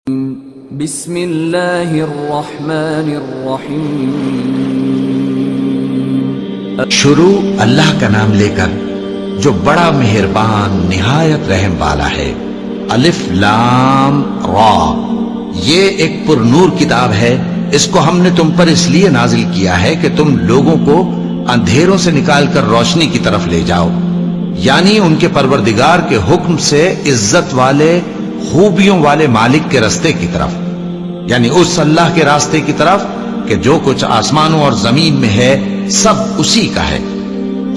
بسم اللہ الرحمن الرحیم۔ شروع اللہ کا نام لے کر جو بڑا مہربان نہایت رحم والا ہے۔ الف لام را، یہ ایک پر نور کتاب ہے، اس کو ہم نے تم پر اس لیے نازل کیا ہے کہ تم لوگوں کو اندھیروں سے نکال کر روشنی کی طرف لے جاؤ، یعنی ان کے پروردگار کے حکم سے عزت والے خوبیوں والے مالک کے راستے کی طرف، یعنی اس اللہ کے راستے کی طرف کہ جو کچھ آسمانوں اور زمین میں ہے سب اسی کا ہے،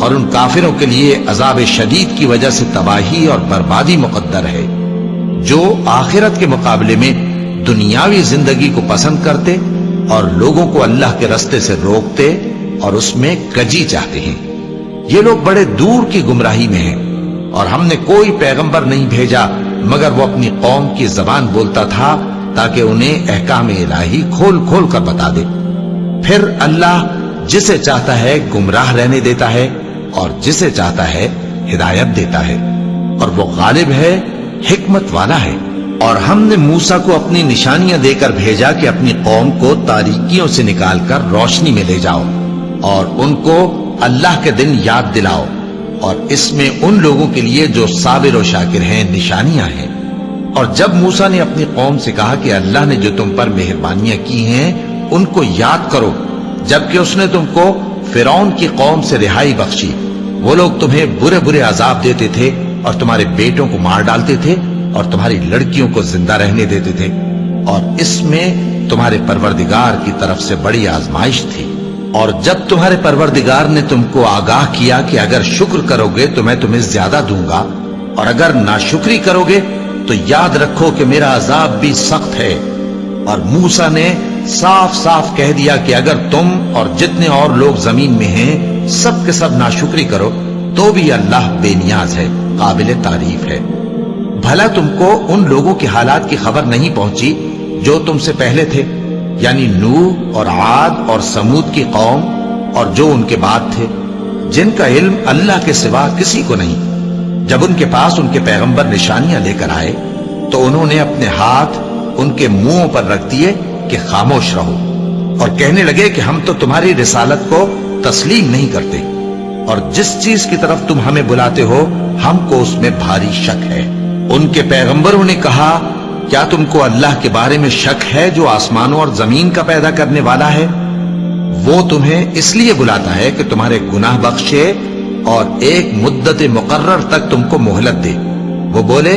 اور ان کافروں کے لیے عذاب شدید کی وجہ سے تباہی اور بربادی مقدر ہے، جو آخرت کے مقابلے میں دنیاوی زندگی کو پسند کرتے اور لوگوں کو اللہ کے راستے سے روکتے اور اس میں کجی چاہتے ہیں۔ یہ لوگ بڑے دور کی گمراہی میں ہیں، اور ہم نے کوئی پیغمبر نہیں بھیجا مگر وہ اپنی قوم کی زبان بولتا تھا تاکہ انہیں احکام الہی کھول کھول کر بتا دے۔ پھر اللہ جسے چاہتا ہے گمراہ رہنے دیتا ہے اور جسے چاہتا ہے ہدایت دیتا ہے، اور وہ غالب ہے، حکمت والا ہے۔ اور ہم نے موسیٰ کو اپنی نشانیاں دے کر بھیجا کہ اپنی قوم کو تاریکیوں سے نکال کر روشنی میں لے جاؤ اور ان کو اللہ کے دن یاد دلاؤ، اور اس میں ان لوگوں کے لیے جو صابر و شاکر ہیں نشانیاں ہیں۔ اور جب موسیٰ نے اپنی قوم سے کہا کہ اللہ نے جو تم پر مہربانیاں کی ہیں ان کو یاد کرو، جبکہ اس نے تم کو فرعون کی قوم سے رہائی بخشی، وہ لوگ تمہیں برے برے عذاب دیتے تھے اور تمہارے بیٹوں کو مار ڈالتے تھے اور تمہاری لڑکیوں کو زندہ رہنے دیتے تھے، اور اس میں تمہارے پروردگار کی طرف سے بڑی آزمائش تھی۔ اور جب تمہارے پروردگار نے تم کو آگاہ کیا کہ اگر شکر کرو گے تو میں تمہیں زیادہ دوں گا، اور اگر ناشکری کرو گے تو یاد رکھو کہ میرا عذاب بھی سخت ہے۔ اور موسیٰ نے صاف صاف کہہ دیا کہ اگر تم اور جتنے اور لوگ زمین میں ہیں سب کے سب ناشکری کرو تو بھی اللہ بے نیاز ہے، قابل تعریف ہے۔ بھلا تم کو ان لوگوں کے حالات کی خبر نہیں پہنچی جو تم سے پہلے تھے، یعنی نوح اور عاد اور سمود کی قوم اور جو ان کے بعد تھے، جن کا علم اللہ کے سوا کسی کو نہیں۔ جب ان کے پاس ان کے پیغمبر نشانیاں لے کر آئے تو انہوں نے اپنے ہاتھ ان کے منہوں پر رکھ دیے کہ خاموش رہو، اور کہنے لگے کہ ہم تو تمہاری رسالت کو تسلیم نہیں کرتے، اور جس چیز کی طرف تم ہمیں بلاتے ہو ہم کو اس میں بھاری شک ہے۔ ان کے پیغمبروں نے کہا کیا تم کو اللہ کے بارے میں شک ہے جو آسمانوں اور زمین کا پیدا کرنے والا ہے؟ وہ تمہیں اس لیے بلاتا ہے کہ تمہارے گناہ بخشے اور ایک مدت مقرر تک تم کو مہلت دے۔ وہ بولے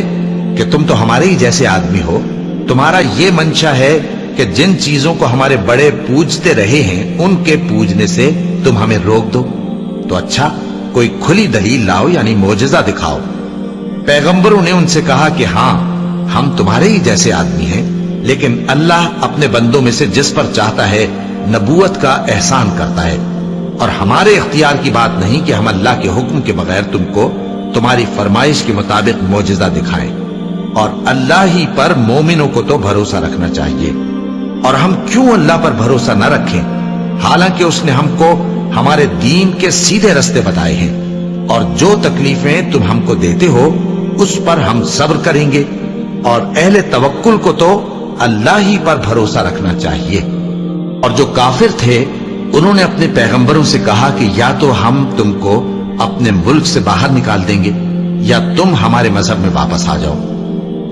کہ تم تو ہمارے ہی جیسے آدمی ہو، تمہارا یہ منشا ہے کہ جن چیزوں کو ہمارے بڑے پوجتے رہے ہیں ان کے پوجنے سے تم ہمیں روک دو، تو اچھا کوئی کھلی دلیل لاؤ، یعنی معجزہ دکھاؤ۔ پیغمبروں نے ان سے کہا کہ ہاں ہم تمہارے ہی جیسے آدمی ہیں، لیکن اللہ اپنے بندوں میں سے جس پر چاہتا ہے نبوت کا احسان کرتا ہے، اور ہمارے اختیار کی بات نہیں کہ ہم اللہ کے حکم کے بغیر تم کو تمہاری فرمائش کے مطابق معجزہ دکھائیں، اور اللہ ہی پر مومنوں کو تو بھروسہ رکھنا چاہیے۔ اور ہم کیوں اللہ پر بھروسہ نہ رکھیں حالانکہ اس نے ہم کو ہمارے دین کے سیدھے رستے بتائے ہیں، اور جو تکلیفیں تم ہم کو دیتے ہو اس پر ہم صبر کریں گے، اور اہل توکل کو تو اللہ ہی پر بھروسہ رکھنا چاہیے۔ اور جو کافر تھے انہوں نے اپنے پیغمبروں سے کہا کہ یا تو ہم تم کو اپنے ملک سے باہر نکال دیں گے یا تم ہمارے مذہب میں واپس آ جاؤ۔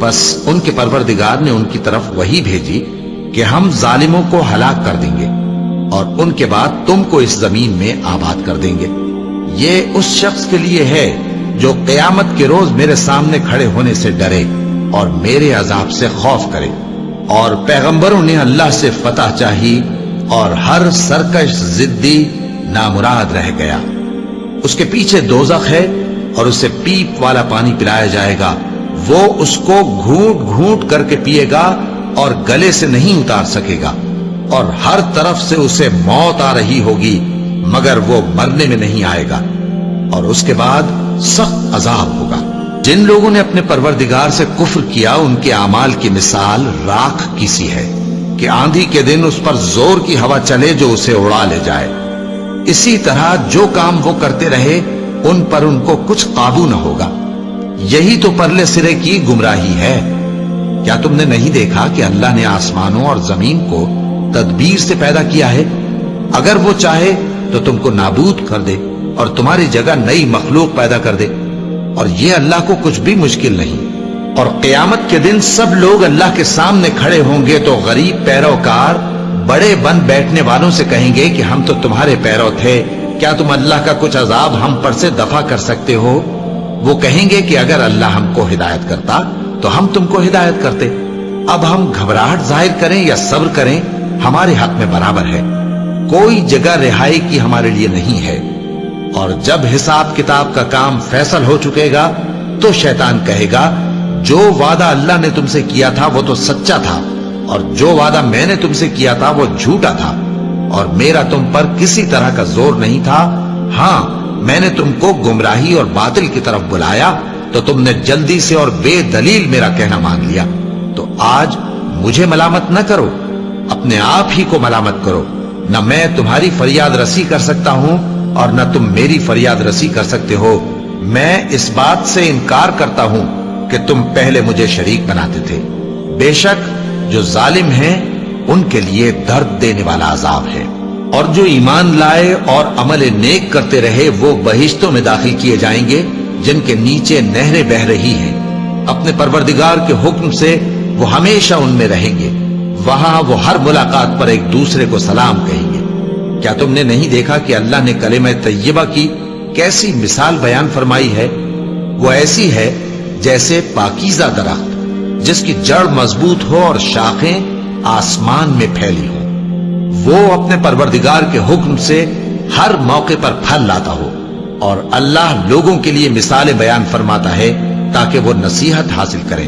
بس ان کے پروردگار نے ان کی طرف وحی بھیجی کہ ہم ظالموں کو ہلاک کر دیں گے اور ان کے بعد تم کو اس زمین میں آباد کر دیں گے۔ یہ اس شخص کے لیے ہے جو قیامت کے روز میرے سامنے کھڑے ہونے سے ڈرے اور میرے عذاب سے خوف کرے۔ اور پیغمبروں نے اللہ سے فتح چاہی اور ہر سرکش ضدی نامراد رہ گیا۔ اس کے پیچھے دوزخ ہے اور اسے پیپ والا پانی پلایا جائے گا، وہ اس کو گھونٹ گھونٹ کر کے پیے گا اور گلے سے نہیں اتار سکے گا، اور ہر طرف سے اسے موت آ رہی ہوگی مگر وہ مرنے میں نہیں آئے گا، اور اس کے بعد سخت عذاب ہوگا۔ جن لوگوں نے اپنے پروردگار سے کفر کیا ان کے اعمال کی مثال راکھ کی سی ہے کہ آندھی کے دن اس پر زور کی ہوا چلے جو اسے اڑا لے جائے۔ اسی طرح جو کام وہ کرتے رہے ان پر ان کو کچھ قابو نہ ہوگا۔ یہی تو پرلے سرے کی گمراہی ہے۔ کیا تم نے نہیں دیکھا کہ اللہ نے آسمانوں اور زمین کو تدبیر سے پیدا کیا ہے؟ اگر وہ چاہے تو تم کو نابود کر دے اور تمہاری جگہ نئی مخلوق پیدا کر دے، اور یہ اللہ کو کچھ بھی مشکل نہیں۔ اور قیامت کے دن سب لوگ اللہ کے سامنے کھڑے ہوں گے تو غریب پیروکار بڑے بن بیٹھنے والوں سے کہیں گے کہ ہم تو تمہارے پیرو تھے، کیا تم اللہ کا کچھ عذاب ہم پر سے دفع کر سکتے ہو؟ وہ کہیں گے کہ اگر اللہ ہم کو ہدایت کرتا تو ہم تم کو ہدایت کرتے۔ اب ہم گھبراہٹ ظاہر کریں یا صبر کریں، ہمارے حق میں برابر ہے، کوئی جگہ رہائی کی ہمارے لیے نہیں ہے۔ اور جب حساب کتاب کا کام فیصل ہو چکے گا تو شیطان کہے گا جو وعدہ اللہ نے تم سے کیا تھا وہ تو سچا تھا، اور جو وعدہ میں نے تم سے کیا تھا وہ جھوٹا تھا، اور میرا تم پر کسی طرح کا زور نہیں تھا۔ ہاں، میں نے تم کو گمراہی اور باطل کی طرف بلایا تو تم نے جلدی سے اور بے دلیل میرا کہنا مان لیا۔ تو آج مجھے ملامت نہ کرو، اپنے آپ ہی کو ملامت کرو۔ نہ میں تمہاری فریاد رسی کر سکتا ہوں اور نہ تم میری فریاد رسی کر سکتے ہو۔ میں اس بات سے انکار کرتا ہوں کہ تم پہلے مجھے شریک بناتے تھے۔ بے شک جو ظالم ہیں ان کے لیے درد دینے والا عذاب ہے۔ اور جو ایمان لائے اور عمل نیک کرتے رہے وہ بہشتوں میں داخل کیے جائیں گے جن کے نیچے نہریں بہہ رہی ہیں۔ اپنے پروردگار کے حکم سے وہ ہمیشہ ان میں رہیں گے، وہاں وہ ہر ملاقات پر ایک دوسرے کو سلام کہیں گے۔ کیا تم نے نہیں دیکھا کہ اللہ نے کلمہ طیبہ کی کیسی مثال بیان فرمائی ہے؟ وہ ایسی ہے جیسے پاکیزہ درخت جس کی جڑ مضبوط ہو اور شاخیں آسمان میں پھیلی ہوں، وہ اپنے پروردگار کے حکم سے ہر موقع پر پھل لاتا ہو۔ اور اللہ لوگوں کے لیے مثالیں بیان فرماتا ہے تاکہ وہ نصیحت حاصل کریں۔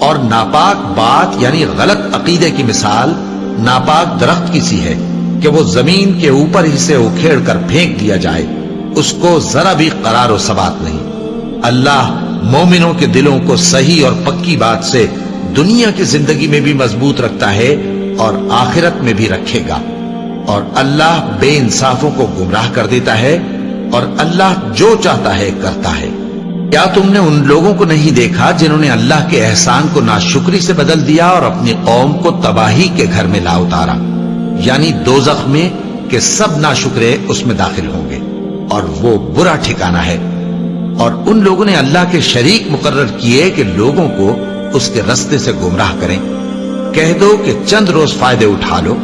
اور ناپاک بات یعنی غلط عقیدے کی مثال ناپاک درخت کی سی ہے کہ وہ زمین کے اوپر ہی سے اکھیڑ کر پھینک دیا جائے، اس کو ذرا بھی قرار و ثبات نہیں۔ اللہ مومنوں کے دلوں کو صحیح اور پکی بات سے دنیا کی زندگی میں بھی مضبوط رکھتا ہے اور آخرت میں بھی رکھے گا۔ اور اللہ بے انصافوں کو گمراہ کر دیتا ہے، اور اللہ جو چاہتا ہے کرتا ہے۔ کیا تم نے ان لوگوں کو نہیں دیکھا جنہوں نے اللہ کے احسان کو ناشکری سے بدل دیا اور اپنی قوم کو تباہی کے گھر میں لا اتارا، یعنی دوزخ میں، کہ سب ناشکرے اس میں داخل ہوں گے اور وہ برا ٹھکانہ ہے۔ اور ان لوگوں نے اللہ کے شریک مقرر کیے کہ لوگوں کو اس کے رستے سے گمراہ کریں۔ کہہ دو کہ چند روز فائدے اٹھا لو،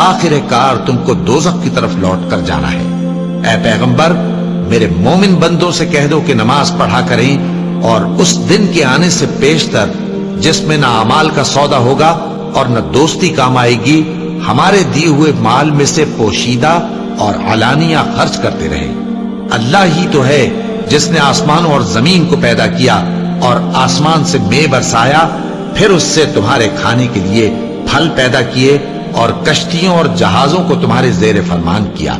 آخر کار تم کو دوزخ کی طرف لوٹ کر جانا ہے۔ اے پیغمبر، میرے مومن بندوں سے کہہ دو کہ نماز پڑھا کریں، اور اس دن کے آنے سے پیشتر جس میں نہ اعمال کا سودا ہوگا اور نہ دوستی کام آئے گی، ہمارے دیے ہوئے مال میں سے پوشیدہ اور علانیہ خرچ کرتے رہے۔ اللہ ہی تو ہے جس نے آسمانوں اور زمین کو پیدا کیا اور آسمان سے مے برسایا، پھر اس سے تمہارے کھانے کے لیے پھل پیدا کیے اور کشتیوں اور جہازوں کو تمہارے زیر فرمان کیا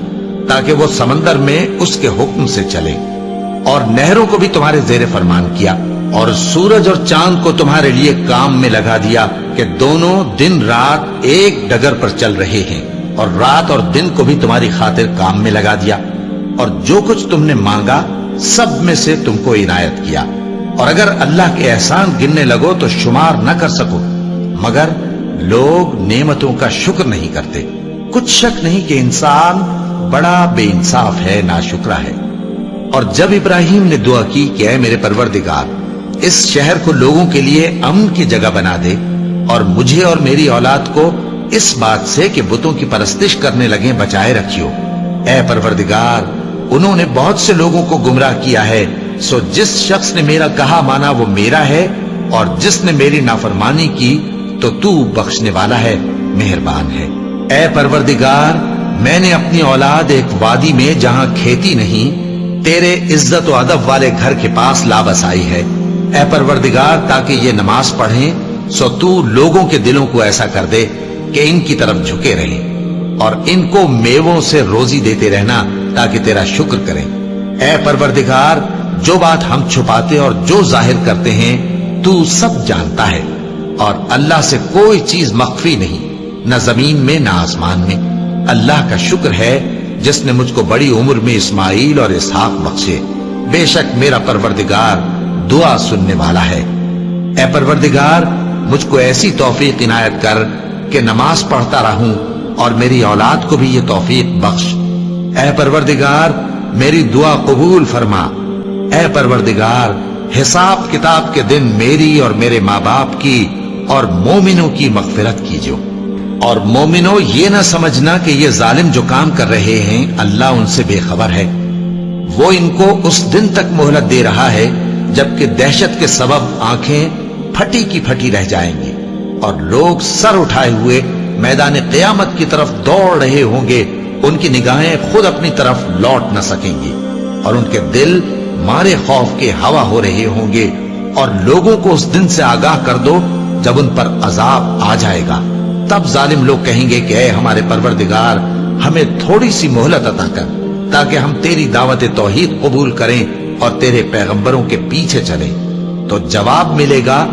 تاکہ وہ سمندر میں اس کے حکم سے چلے، اور نہروں کو بھی تمہارے زیر فرمان کیا، اور سورج اور چاند کو تمہارے لیے کام میں لگا دیا کہ دونوں دن رات ایک ڈگر پر چل رہے ہیں، اور رات اور دن کو بھی تمہاری خاطر کام میں لگا دیا، اور جو کچھ تم نے مانگا سب میں سے تم کو عنایت کیا۔ اور اگر اللہ کے احسان گننے لگو تو شمار نہ کر سکو، مگر لوگ نعمتوں کا شکر نہیں کرتے۔ کچھ شک نہیں کہ انسان بڑا بے انصاف ہے، ناشکرا ہے۔ اور جب ابراہیم نے دعا کی کہ اے میرے پروردگار، اس شہر کو لوگوں کے لیے امن کی جگہ بنا دے، اور مجھے اور میری اولاد کو اس بات سے کہ بتوں کی پرستش کرنے لگیں بچائے رکھیو۔ اے پروردگار، انہوں نے بہت سے لوگوں کو گمراہ کیا ہے، سو جس شخص نے میرا کہا مانا وہ میرا ہے، اور جس نے میری نافرمانی کی تو تو بخشنے والا ہے، مہربان ہے۔ اے پروردگار، میں نے اپنی اولاد ایک وادی میں جہاں کھیتی نہیں تیرے عزت و ادب والے گھر کے پاس لا بسائی ہے۔ اے پروردگار، تاکہ یہ نماز پڑھیں، سو تو لوگوں کے دلوں کو ایسا کر دے کہ ان کی طرف جھکے رہیں، اور ان کو میووں سے روزی دیتے رہنا تاکہ تیرا شکر کریں۔ اے پروردگار، جو بات ہم چھپاتے اور جو ظاہر کرتے ہیں تو سب جانتا ہے، اور اللہ سے کوئی چیز مخفی نہیں، نہ زمین میں نہ آسمان میں۔ اللہ کا شکر ہے جس نے مجھ کو بڑی عمر میں اسماعیل اور اسحاق بخشے، بے شک میرا پروردگار دعا سننے والا ہے۔ اے پروردگار، مجھ کو ایسی توفیق عنایت کر کہ نماز پڑھتا رہوں اور میری اولاد کو بھی یہ توفیق بخش۔ اے پروردگار میری دعا قبول فرما۔ اے پروردگار حساب کتاب کے دن میری اور میرے ماں باپ کی اور مومنوں کی مغفرت کیجو۔ اور مومنوں یہ نہ سمجھنا کہ یہ ظالم جو کام کر رہے ہیں اللہ ان سے بے خبر ہے، وہ ان کو اس دن تک مہلت دے رہا ہے جبکہ دہشت کے سبب آنکھیں پھٹی کی پھٹی رہ جائیں گی اور لوگ سر اٹھائے ہوئے میدان قیامت کی طرف دوڑ رہے ہوں گے، ان کی نگاہیں خود اپنی طرف لوٹ نہ سکیں گی اور ان کے دل مارے خوف کے ہوا ہو رہے ہوں گے۔ اور لوگوں کو اس دن سے آگاہ کر دو جب ان پر عذاب آ جائے گا، تب ظالم لوگ کہیں گے کہ اے ہمارے پروردگار ہمیں تھوڑی سی مہلت عطا کر تاکہ ہم تیری دعوت توحید قبول کریں اور تیرے پیغمبروں کے پیچھے چلیں۔ تو جواب ملے گا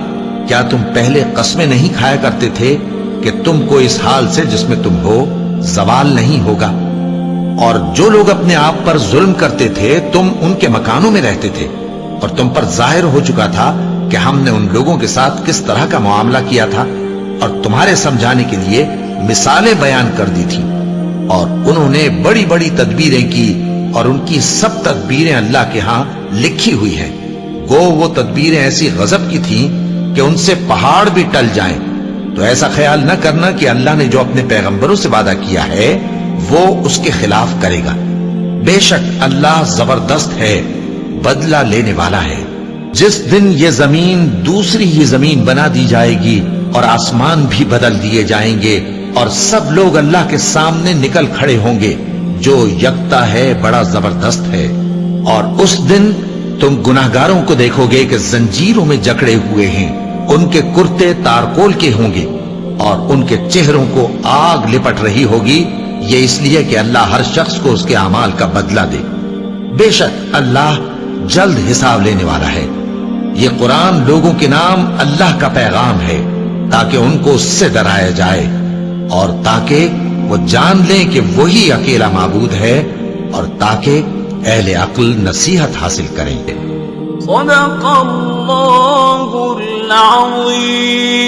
کیا تم پہلے قسمیں نہیں کھایا کرتے تھے کہ تم کو اس حال سے جس میں تم ہو زوال نہیں ہوگا؟ اور جو لوگ اپنے آپ پر ظلم کرتے تھے تم ان کے مکانوں میں رہتے تھے اور تم پر ظاہر ہو چکا تھا کہ ہم نے ان لوگوں کے ساتھ کس طرح کا معاملہ کیا تھا اور تمہارے سمجھانے کے لیے مثالیں بیان کر دی تھی۔ اور انہوں نے بڑی بڑی تدبیریں کی اور ان کی سب تدبیریں اللہ کے ہاں لکھی ہوئی ہیں۔ گو وہ تدبیریں ایسی غضب کی تھیں کہ ان سے پہاڑ بھی ٹل جائیں۔ تو ایسا خیال نہ کرنا کہ اللہ نے جو اپنے پیغمبروں سے وعدہ کیا ہے وہ اس کے خلاف کرے گا۔ بے شک اللہ زبردست ہے، بدلہ لینے والا ہے۔ جس دن یہ زمین دوسری ہی زمین بنا دی جائے گی اور آسمان بھی بدل دیے جائیں گے اور سب لوگ اللہ کے سامنے نکل کھڑے ہوں گے جو یکتا ہے بڑا زبردست ہے۔ اور اس دن تم گناہگاروں کو دیکھو گے کہ زنجیروں میں جکڑے ہوئے ہیں، ان کے کرتے تارکول کے ہوں گے اور ان کے چہروں کو آگ لپٹ رہی ہوگی، یہ اس لیے کہ اللہ ہر شخص کو اس کے اعمال کا بدلہ دے۔ بے شک اللہ جلد حساب لینے والا ہے۔ یہ قرآن لوگوں کے نام اللہ کا پیغام ہے تاکہ ان کو اس سے ڈرایا جائے اور تاکہ وہ جان لیں کہ وہی اکیلا معبود ہے اور تاکہ اہل عقل نصیحت حاصل کریں۔ صدق اللہ العظیم۔